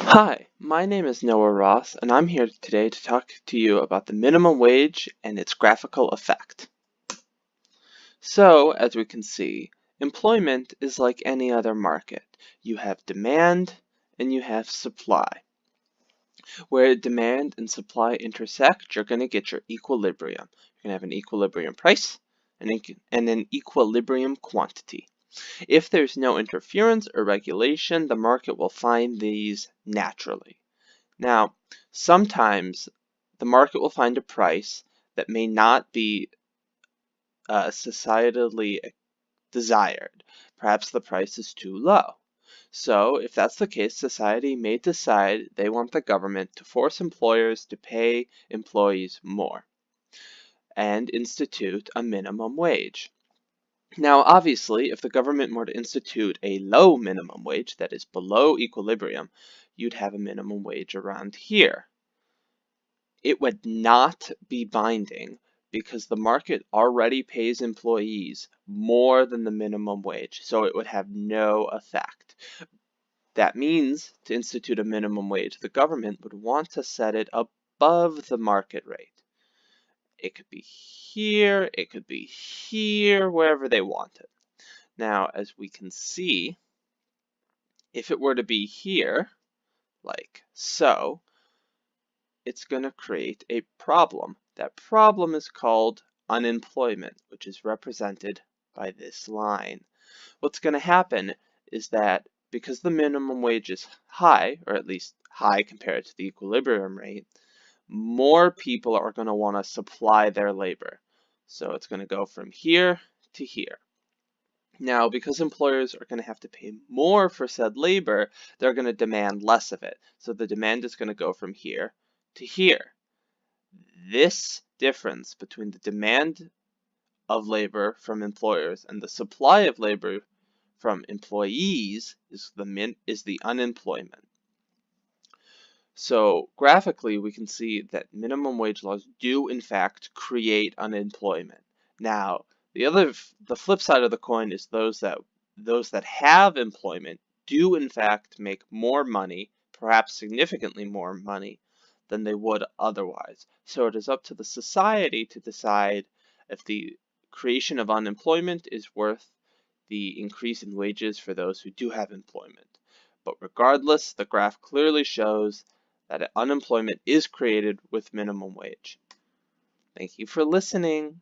Hi, my name is Noah Ross, and I'm here today to talk to you about the minimum wage and its graphical effect. So, as we can see, employment is like any other market. You have demand and you have supply. Where demand and supply intersect, you're going to get your equilibrium. You're going to have an equilibrium price and an equilibrium quantity. If there's no interference or regulation, the market will find these naturally. Now, sometimes the market will find a price that may not be societally desired. Perhaps the price is too low. So, if that's the case, society may decide they want the government to force employers to pay employees more and institute a minimum wage. Now, obviously, if the government were to institute a low minimum wage that is below equilibrium, you'd have a minimum wage around here. It would not be binding because the market already pays employees more than the minimum wage, so it would have no effect. That means to institute a minimum wage, the government would want to set it above the market rate. It could be here, it could be here, wherever they want it. Now, as we can see, if it were to be here, like so, it's going to create a problem. That problem is called unemployment, which is represented by this line. What's going to happen is that because the minimum wage is high, or at least high compared to the equilibrium rate, more people are going to want to supply their labor. So it's going to go from here to here. Now, because employers are going to have to pay more for said labor, they're going to demand less of it. So the demand is going to go from here to here. This difference between the demand of labor from employers and the supply of labor from employees is the unemployment. So graphically, we can see that minimum wage laws do in fact create unemployment. Now, the flip side of the coin is those that have employment do in fact make more money, perhaps significantly more money than they would otherwise. So it is up to the society to decide if the creation of unemployment is worth the increase in wages for those who do have employment. But regardless, the graph clearly shows that unemployment is created with minimum wage. Thank you for listening.